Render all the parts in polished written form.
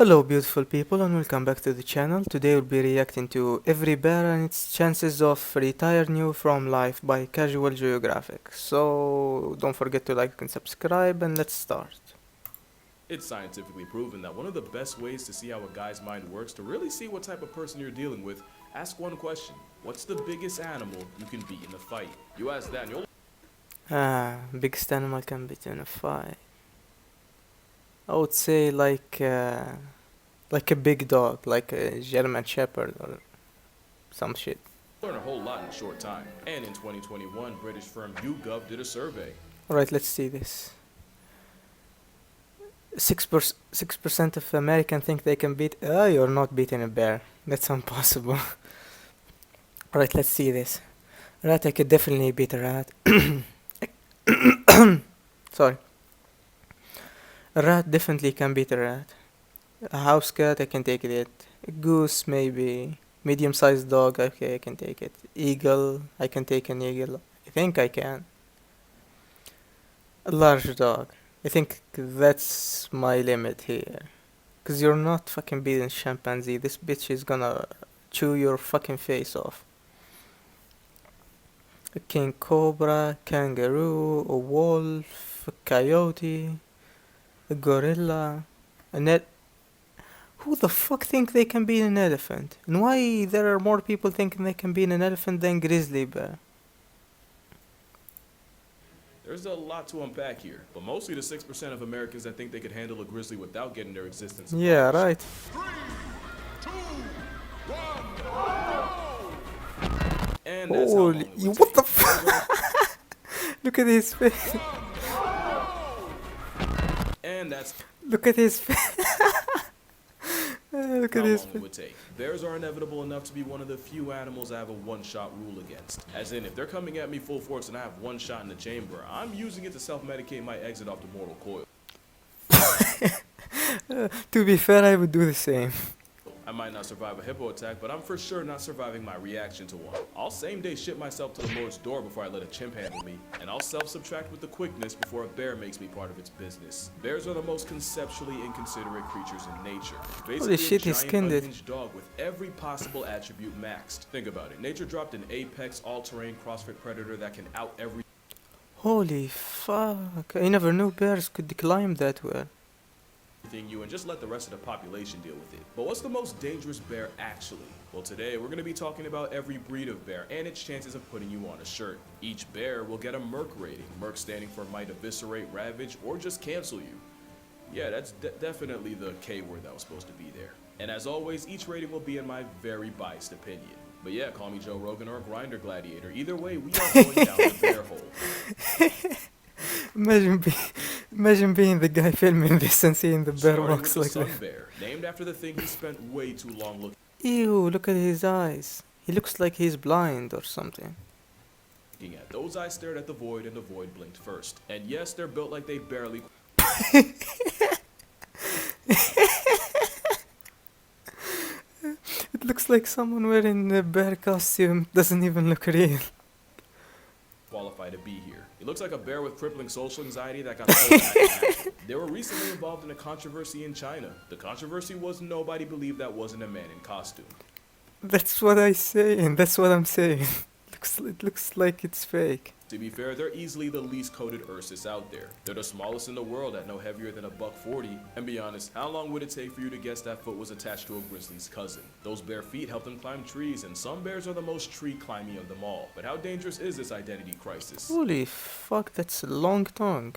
Hello beautiful people and welcome back to the channel. Today we'll be reacting to Every Bear and its Chances of Retire New from Life by Casual Geographic. So don't forget to like and subscribe and let's start. It's scientifically proven that one of the best ways to see how a guy's mind works, to really see what type of person you're dealing with, ask one question. What's the biggest animal you can beat in a fight? You ask that and you'll Biggest animal can beat in a fight. I would say like a big dog, like a German Shepherd or some shit. learn a whole lot in a short time. And in 2021, British firm YouGov did a survey. Alright, let's see this. 6% of Americans think they can beat. You're not beating a bear. That's impossible. Alright, let's see this. Rat, I could definitely beat a rat. Sorry. A rat definitely can beat a rat. A house cat, I can take it. A goose, maybe. Medium sized dog, okay, I can take it. Eagle, I can take an eagle. I think I can. A large dog. I think that's my limit here. Cause you're not fucking beating chimpanzee. This bitch is gonna chew your fucking face off. A king cobra, kangaroo, a wolf, a coyote, a gorilla, a net. Who the fuck think they can beat an elephant? And why there are more people thinking they can beat an elephant than grizzly bear? There's a lot to unpack here, but mostly the 6% of Americans that think they could handle a grizzly without getting their existence Yeah, abolished. right. 3, 2, 1, and that's how long Holy, it would what the take. fuck? Look at his face. And that's Look at his face. Look how at his long it face. would take. Bears are inevitable enough to be one of the few animals I have a one-shot rule against. As in, if they're coming at me full force and I have one shot in the chamber, I'm using it to self-medicate my exit off the mortal coil. To be fair, I would do the same. I might not survive a hippo attack, but I'm for sure not surviving my reaction to one. I'll same-day ship myself to the Lord's door before I let a chimp handle me, and I'll self-subtract with the quickness before a bear makes me part of its business. Bears are the most conceptually inconsiderate creatures in nature. Basically shit, a he giant skinned it. unhinged dog with every possible attribute maxed. Think about it. Nature dropped an apex, all-terrain CrossFit predator that can out every Holy fuck. I never knew bears could climb that well. thing you and just let the rest of the population deal with it. But what's the most dangerous bear actually? Well, today we're going to be talking about every breed of bear and its chances of putting you on a shirt. Each bear will get a Merc rating, Merc standing for might eviscerate, ravage, or just cancel you. Yeah, that's definitely the K word that was supposed to be there. And as always, each rating will be in my very biased opinion. But yeah, call me Joe Rogan or a Grinder Gladiator. Either way, we are going down the bear hole. Imagine, be- Imagine being the guy filming this and seeing the bear Starting walks with the like sun that. bear, named after the thing he spent way too long looking Ew, look at his eyes. He looks like he's blind or something. at. Those eyes stared at the void and the void blinked first. And yes, they're built like they barely It looks like someone wearing a bear costume doesn't even look real. qualify to be here. It looks like a bear with crippling social anxiety that got pulled back in action. They were recently involved in a controversy in China. The controversy was nobody believed that wasn't a man in costume. That's what I say, and that's what I'm saying. It looks like it's fake. To be fair, they're easily the least coated Ursus out there. They're the smallest in the world at no heavier than $140. And be honest, how long would it take for you to guess that foot was attached to a grizzly's cousin? Those bare feet help them climb trees, and some bears are the most tree climby of them all. But how dangerous is this identity crisis? Holy fuck, that's a long tongue.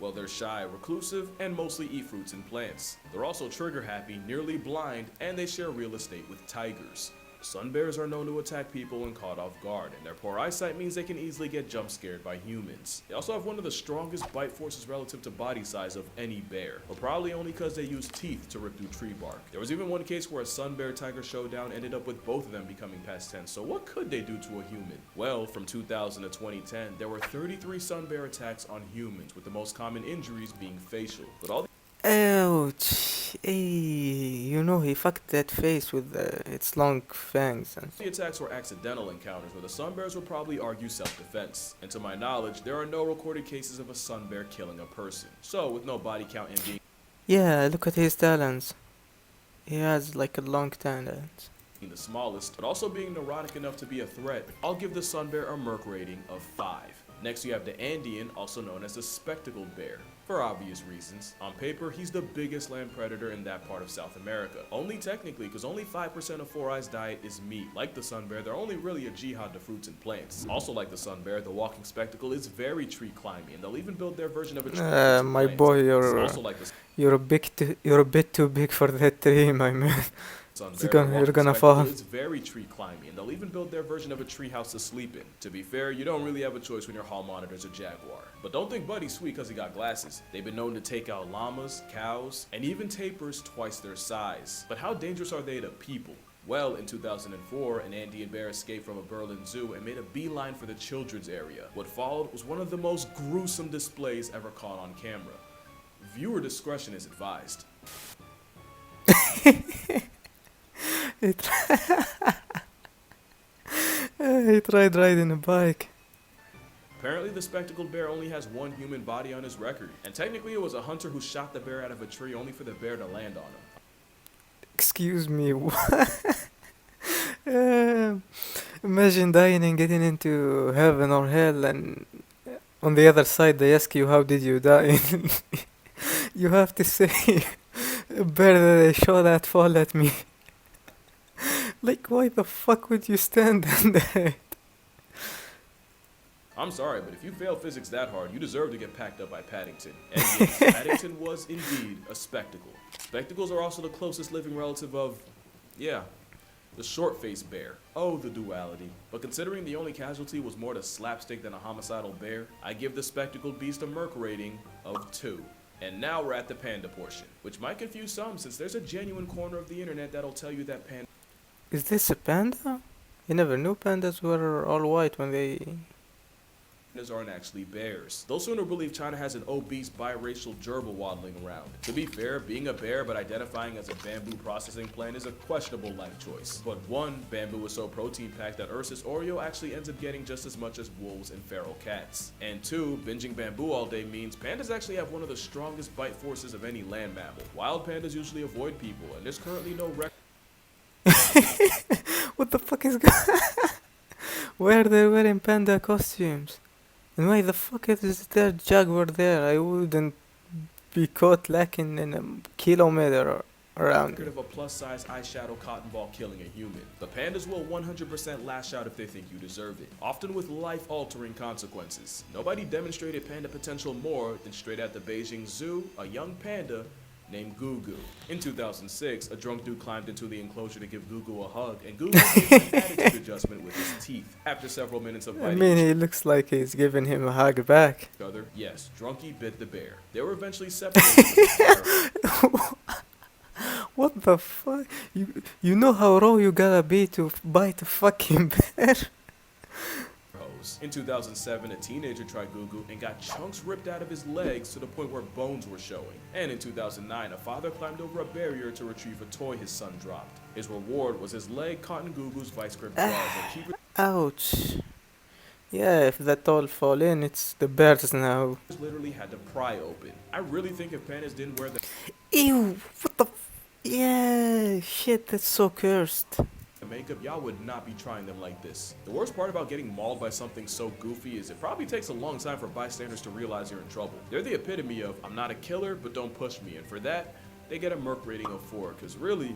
Well, they're shy, reclusive, and mostly eat fruits and plants. They're also trigger happy, nearly blind, and they share real estate with tigers. Sun bears are known to attack people when caught off guard, and their poor eyesight means they can easily get jump scared by humans. They also have one of the strongest bite forces relative to body size of any bear, but probably only because they use teeth to rip through tree bark. There was even one case where a sun bear tiger showdown ended up with both of them becoming past tense, so what could they do to a human? Well, from 2000 to 2010, there were 33 sun bear attacks on humans, with the most common injuries being facial. But all Ouch. Hey, you know he fucked that face with its long fangs and the attacks were accidental encounters where the sun bears would probably argue self-defense. And to my knowledge, there are no recorded cases of a sun bear killing a person. So, with no body count and being yeah, look at his talons. He has like a long tendons. being the smallest, but also being neurotic enough to be a threat, I'll give the sun bear a Merc rating of 5. Next, you have the Andean, also known as the spectacled bear. For obvious reasons. On paper, he's the biggest land predator in that part of South America. Only technically, because only 5% of Four Eyes' diet is meat. Like the sun bear, they're only really a jihad to fruits and plants. Also like the sun bear, the walking spectacle is very tree climbing, and they'll even build their version of a tree with fruits and My plants. boy, Also like the you're a bit too big for that tree, my man. sun It's bear, gonna- the you're walking gonna spectacle fall. is very tree climbing, and they'll even build their version of a tree house to sleep in. To be fair, you don't really have a choice when your hall monitor's a jaguar. But don't think Buddy's sweet because he got glasses. They've been known to take out llamas, cows, and even tapirs twice their size. But how dangerous are they to people? Well, in 2004, an Andean bear escaped from a Berlin zoo and made a beeline for the children's area. What followed was one of the most gruesome displays ever caught on camera. Viewer discretion is advised. He he tried riding a bike. Apparently, the spectacled bear only has one human body on his record, and technically it was a hunter who shot the bear out of a tree only for the bear to land on him. Excuse me, what? Imagine dying and getting into heaven or hell, and on the other side they ask you how did you die. You have to say, bear that I shot at fall at me. Like, why the fuck would you stand on that? I'm sorry, but if you fail physics that hard, you deserve to get packed up by Paddington. And yes, Paddington was indeed a spectacle. Spectacles are also the closest living relative of, yeah, the short-faced bear. Oh, the duality. But considering the only casualty was more to slapstick than a homicidal bear, I give the spectacled beast a Merc rating of 2. And now we're at the panda portion, which might confuse some since there's a genuine corner of the internet that'll tell you that pandas Is this a panda? I never knew pandas were all white when they... aren't actually bears. They'll sooner believe China has an obese biracial gerbil waddling around. To be fair, being a bear but identifying as a bamboo processing plant is a questionable life choice. But one, bamboo is so protein packed that Ursus Oreo actually ends up getting just as much as wolves and feral cats. And two, binging bamboo all day means pandas actually have one of the strongest bite forces of any land mammal. Wild pandas usually avoid people, and there's currently no record. What the fuck is going? Why are they wearing panda costumes? And why the fuck is there jaguar there? I wouldn't be caught lacking in a kilometer around. Of a plus-size eyeshadow cotton ball killing a human. The pandas will 100% lash out if they think you deserve it, often with life-altering consequences. Nobody demonstrated panda potential more than straight at the Beijing Zoo, a young panda named Gugu. In 2006, a drunk dude climbed into the enclosure to give Gugu a hug, and Gugu gave an attitude adjustment with his teeth. After several minutes of I biting mean, he looks like he's giving him a hug back. each other, yes, Drunky bit the bear. They were eventually separated. What the fuck? You know how raw you gotta be to bite a fucking bear? In 2007, a teenager tried Gugu and got chunks ripped out of his legs to the point where bones were showing. And in 2009, a father climbed over a barrier to retrieve a toy his son dropped. His reward was his leg caught in Gugu's vice grip claws and keepers Ouch. Yeah, if that all fall in, it's the bears now. literally had to pry open. I really think if pandas didn't wear the Ew, what the yeah, shit, that's so cursed. makeup, y'all would not be trying them like this. The worst part about getting mauled by something so goofy is it probably takes a long time for bystanders to realize you're in trouble. They're the epitome of, I'm not a killer, but don't push me, and for that, they get a Merc rating of 4, because really,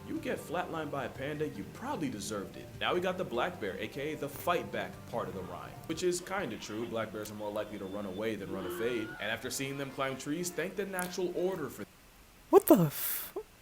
you get flatlined by a panda, you probably deserved it. Now we got the black bear, aka the fight back part of the rhyme. Which is kinda true, black bears are more likely to run away than run a fade. And after seeing them climb trees, thank the natural order for What the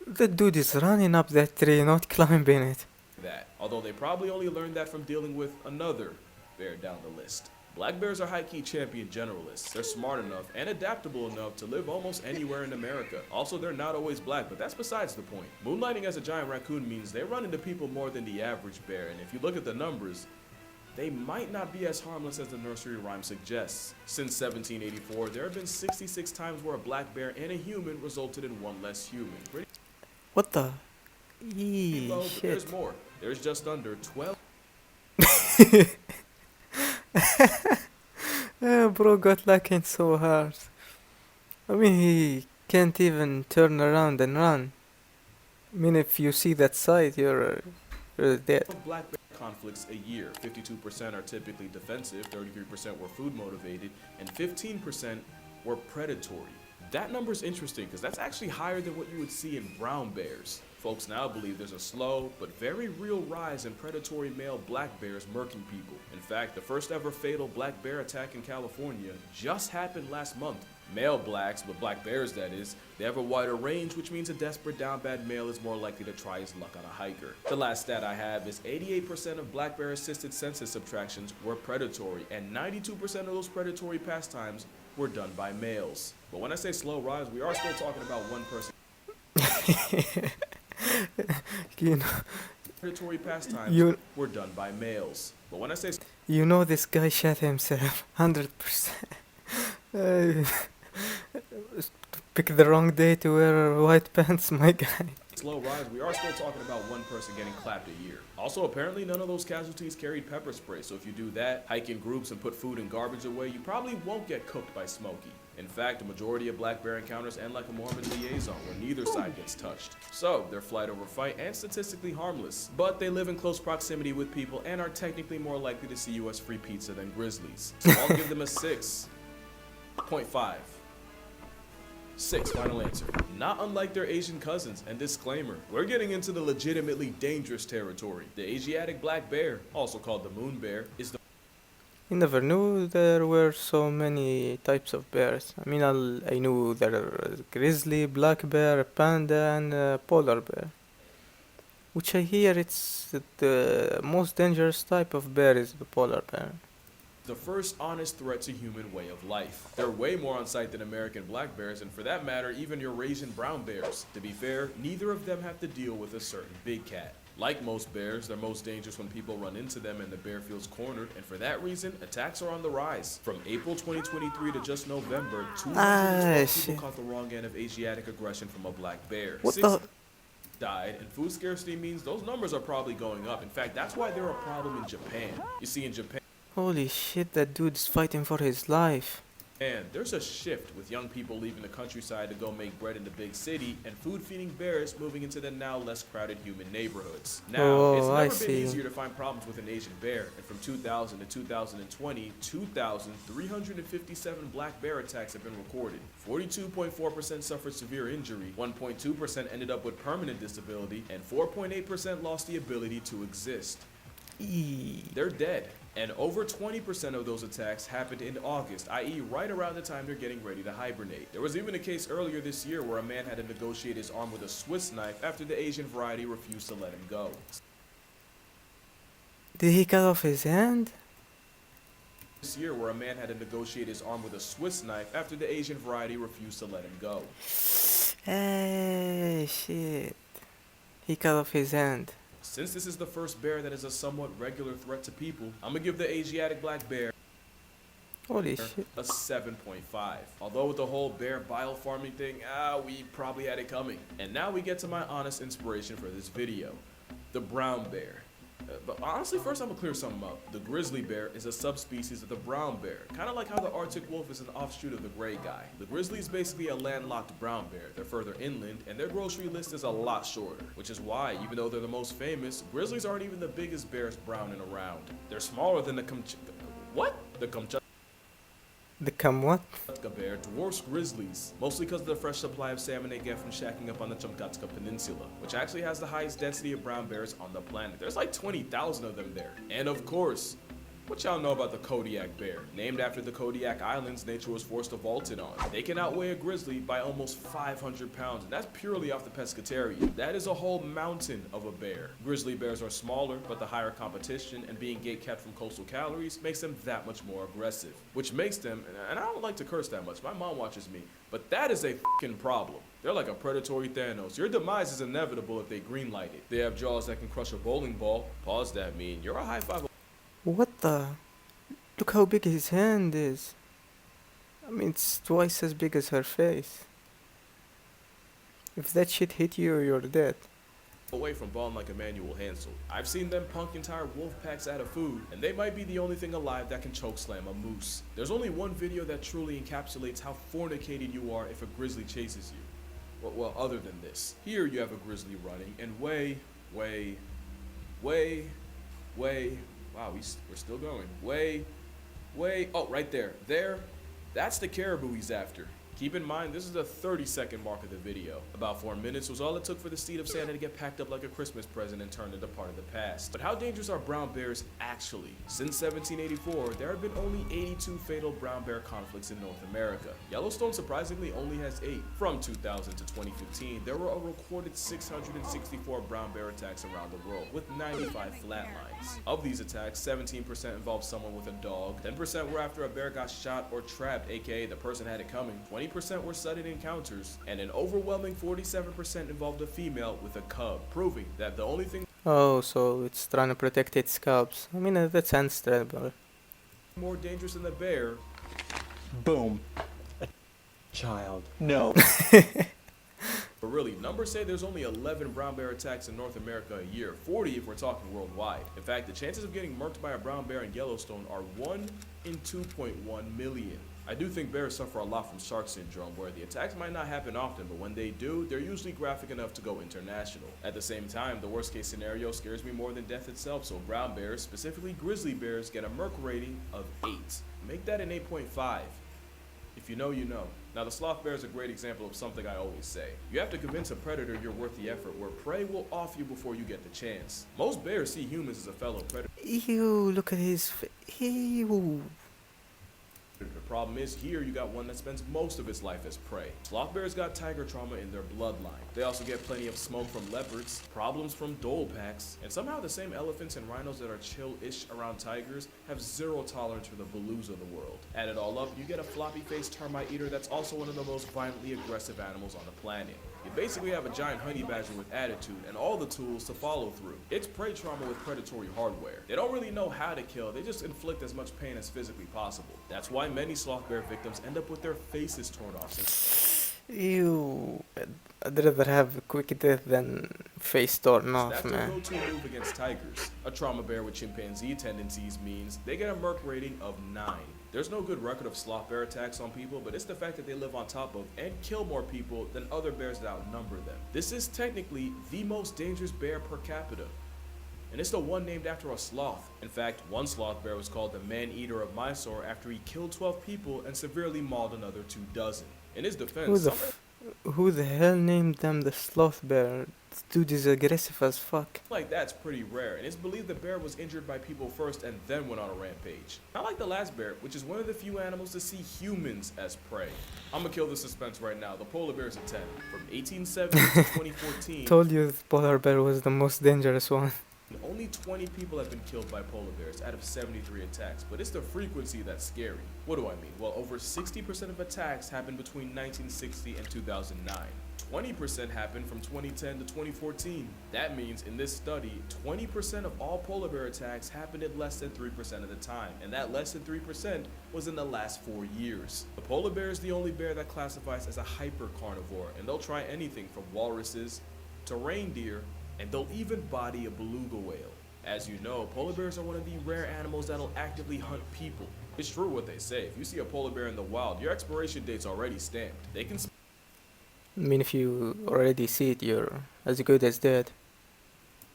The dude is running up that tree, not climbing it. that. Although they probably only learned that from dealing with another bear down the list. Black bears are high-key champion generalists. They're smart enough and adaptable enough to live almost anywhere in America. Also, they're not always black, but that's besides the point. Moonlighting as a giant raccoon means they run into people more than the average bear, and if you look at the numbers, they might not be as harmless as the nursery rhyme suggests. Since 1784, there have been 66 times where a black bear and a human resulted in one less human. Pretty What the? low, but Shit. there's more. There's just under 12. Bro got lacking so hard. I mean, he can't even turn around and run. I mean, if you see that sight, you're dead. Black bear conflicts a year. 52% are typically defensive, 33% were food motivated, and 15% were predatory. That number is interesting because that's actually higher than what you would see in brown bears. Folks now believe there's a slow but very real rise in predatory male black bears murking people. In fact, the first ever fatal black bear attack in California just happened last month. Male blacks, but black bears that is, they have a wider range, which means a desperate down bad male is more likely to try his luck on a hiker. The last stat I have is 88% of black bear assisted census subtractions were predatory, and 92% of those predatory pastimes were done by males. But when I say slow rise, we are still talking about one person. You know, Predatory pastimes you were done by males. But when I say you know this guy shot himself 100%. Uh, Pick the wrong day to wear white pants, my guy. slow rise, we are still talking about one person getting clapped a year. Also, apparently none of those casualties carried pepper spray, so if you do that, hike in groups and put food and garbage away, you probably won't get cooked by Smokey. In fact, the majority of black bear encounters end like a Mormon liaison, where neither side gets touched. So, they're flight over fight and statistically harmless, but they live in close proximity with people and are technically more likely to see you as free pizza than grizzlies. So I'll give them a 6.5. 6, final answer. Not unlike their Asian cousins, and disclaimer, we're getting into the legitimately dangerous territory. The Asiatic black bear, also called the moon bear, is the I never knew there were so many types of bears. I mean, I knew there was grizzly, black bear, panda, and polar bear. Which I hear it's the most dangerous type of bear is the polar bear. first honest threat to human way of life. They're way more on sight than American black bears, and for that matter, even Eurasian brown bears. To be fair, neither of them have to deal with a certain big cat. Like most bears, they're most dangerous when people run into them and the bear feels cornered, and for that reason, attacks are on the rise. From April 2023 to just November, 212 people Shit. caught the wrong end of Asiatic aggression from a black bear. What Six the? died, and food scarcity means those numbers are probably going up. In fact, that's why they're a problem in Japan. You see, in Japan, Holy shit, that dude's fighting for his life. and there's a shift with young people leaving the countryside to go make bread in the big city, and food-feeding bears moving into the now less crowded human neighborhoods. Now, it's Oh, I never been see. easier to find problems with an Asian bear, and from 2000 to 2020, 2,357 black bear attacks have been recorded. 42.4% suffered severe injury, 1.2% ended up with permanent disability, and 4.8% lost the ability to exist. Eee. They're dead. And over 20% of those attacks happened in August, i.e. right around the time they're getting ready to hibernate. There was even a case earlier this year where a man had to negotiate his arm with a Swiss knife after the Asian variety refused to let him go. Did he cut off his hand? This year where a man had to negotiate his arm with a Swiss knife after the Asian variety refused to let him go. Hey, shit. He cut off his hand. Since this is the first bear that is a somewhat regular threat to people, I'm gonna give the Asiatic black bear Holy shit. a 7.5. Although with the whole bear biofarming thing, we probably had it coming. And now we get to my honest inspiration for this video, the brown bear. But honestly, first I'm gonna clear something up. The grizzly bear is a subspecies of the brown bear, kind of like how the Arctic wolf is an offshoot of the gray guy. The grizzly is basically a landlocked brown bear. They're further inland, and their grocery list is a lot shorter, which is why, even though they're the most famous, grizzlies aren't even the biggest bears brown and around. They're smaller than the Kamchatka What? bear dwarfs grizzlies, mostly because of the fresh supply of salmon they get from shacking up on the Kamchatka Peninsula, which actually has the highest density of brown bears on the planet. There's like 20,000 of them there. And of course, what y'all know about the Kodiak bear? Named after the Kodiak Islands nature was forced to vault in on. They can outweigh a grizzly by almost 500 pounds, and that's purely off the pescatarian. That is a whole mountain of a bear. Grizzly bears are smaller, but the higher competition and being gate-kept from coastal calories makes them that much more aggressive. Which makes them, and I don't like to curse that much, my mom watches me, but that is a fucking problem. They're like a predatory Thanos. Your demise is inevitable if they greenlight it. They have jaws that can crush a bowling ball. Pause that mean. You're a high five. What the? Look how big his hand is. I mean, it's twice as big as her face. If that shit hit you, you're dead. Away from balling like Emmanuel Hansel. I've seen them punk entire wolf packs out of food, and they might be the only thing alive that can chokeslam a moose. There's only one video that truly encapsulates how fornicated you are if a grizzly chases you. Well, other than this. Here you have a grizzly running, and way, wow, we're still going. Oh, right there. That's the caribou he's after. Keep in mind, this is the 30-second mark of the video. About 4 minutes was all it took for the seed of Santa to get packed up like a Christmas present and turned into part of the past. But how dangerous are brown bears actually? Since 1784, there have been only 82 fatal brown bear conflicts in North America. Yellowstone surprisingly only has 8. From 2000 to 2015, there were a recorded 664 brown bear attacks around the world, with 95 flatlines. Of these attacks, 17% involved someone with a dog, 10% were after a bear got shot or trapped, aka the person had it coming, 20% were sudden encounters, and an overwhelming 47% involved a female with a cub, proving that the only thing Oh, so it's trying to protect its cubs. I mean, that sounds terrible. more dangerous than the bear. Boom. A child. No. But really, numbers say there's only 11 brown bear attacks in North America a year, 40 if we're talking worldwide. In fact, the chances of getting murked by a brown bear in Yellowstone are 1 in 2.1 million. I do think bears suffer a lot from shark syndrome, where the attacks might not happen often, but when they do, they're usually graphic enough to go international. At the same time, the worst case scenario scares me more than death itself, so brown bears, specifically grizzly bears, get a Merck rating of 8. Make that an 8.5. If you know, you know. Now, the sloth bear is a great example of something I always say. You have to convince a predator you're worth the effort, where prey will off you before you get the chance. Most bears see humans as a fellow predator. Ew, look at his ew. The problem is, here you got one that spends most of its life as prey. Sloth bears got tiger trauma in their bloodline. They also get plenty of smoke from leopards, problems from dhole packs, and somehow the same elephants and rhinos that are chill-ish around tigers have zero tolerance for the balloos of the world. Add it all up, you get a floppy-faced termite eater that's also one of the most violently aggressive animals on the planet. You basically have a giant honey badger with attitude and all the tools to follow through. It's prey trauma with predatory hardware. They don't really know how to kill, they just inflict as much pain as physically possible. That's why many sloth bear victims end up with their faces torn off. Ew. I'd rather have a quick death than face torn off, That's their man. go-to move against tigers. A trauma bear with chimpanzee tendencies means they get a Merck rating of 9. There's no good record of sloth bear attacks on people, but it's the fact that they live on top of and kill more people than other bears that outnumber them. This is technically the most dangerous bear per capita. And it's the one named after a sloth. In fact, one sloth bear was called the man-eater of Mysore after he killed 12 people and severely mauled another 24. In his defense, Who the hell named them the sloth bear? This dude is aggressive as fuck. like that's pretty rare, and it's believed the bear was injured by people first and then went on a rampage. Not like the last bear, which is one of the few animals to see humans as prey. I'm gonna kill the suspense right now. The polar bear's a 10. From 1870 to 2014, Told you the polar bear was the most dangerous one. only 20 people have been killed by polar bears out of 73 attacks, but it's the frequency that's scary. What do I mean? Well, over 60% of attacks happened between 1960 and 2009. 20% happened from 2010 to 2014. That means in this study, 20% of all polar bear attacks happened in less than 3% of the time, and that less than 3% was in the last 4 years. The polar bear is the only bear that classifies as a hypercarnivore, and they'll try anything from walruses to reindeer, and they'll even body a beluga whale. As you know, polar bears are one of the rare animals that'll actively hunt people. It's true what they say. If you see a polar bear in the wild, your expiration date's already stamped. They can I mean, if you already see it, you're as good as dead.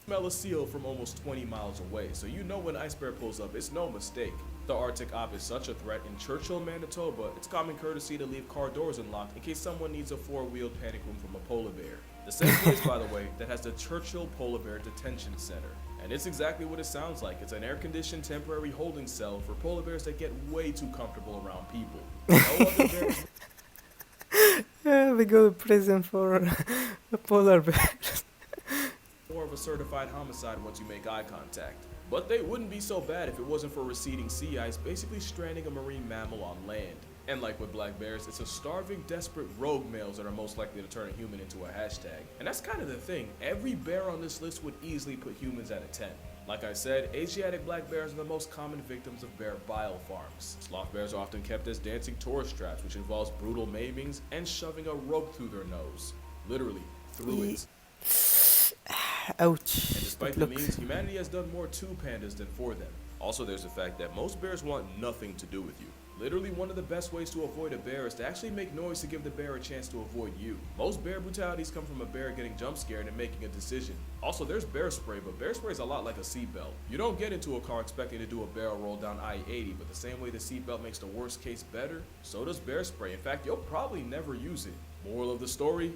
smell a seal from almost 20 miles away, so you know when ice bear pulls up, it's no mistake. The Arctic op is such a threat. In Churchill, Manitoba, it's common courtesy to leave car doors unlocked in case someone needs a four-wheeled panic room from a polar bear. The same place, by the way, that has the Churchill Polar Bear Detention Center. And it's exactly what it sounds like. It's an air-conditioned temporary holding cell for polar bears that get way too comfortable around people. No other bears Yeah, they go to prison for a polar bear. more of a certified homicide once you make eye contact. But they wouldn't be so bad if it wasn't for receding sea ice basically stranding a marine mammal on land. And like with black bears, it's a starving, desperate rogue males that are most likely to turn a human into a hashtag. And that's kind of the thing. Every bear on this list would easily put humans at a 10. Like I said, Asiatic black bears are the most common victims of bear bile farms. Sloth bears are often kept as dancing tourist traps, which involves brutal maimings and shoving a rope through their nose. Literally, through it. Ouch. And despite the Look. means, humanity has done more to pandas than for them. Also, there's the fact that most bears want nothing to do with you. Literally, one of the best ways to avoid a bear is to actually make noise to give the bear a chance to avoid you. Most bear brutalities come from a bear getting jump scared and making a decision. Also, there's bear spray, but bear spray is a lot like a seatbelt. You don't get into a car expecting to do a barrel roll down I-80, but the same way the seatbelt makes the worst case better, so does bear spray. In fact, you'll probably never use it. Moral of the story?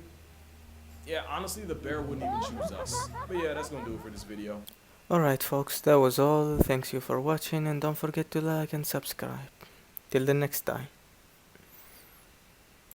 Yeah, honestly, the bear wouldn't even choose us. But yeah, that's gonna do it for this video. Alright folks, that was all. Thanks you for watching and don't forget to like and subscribe. Till the next time.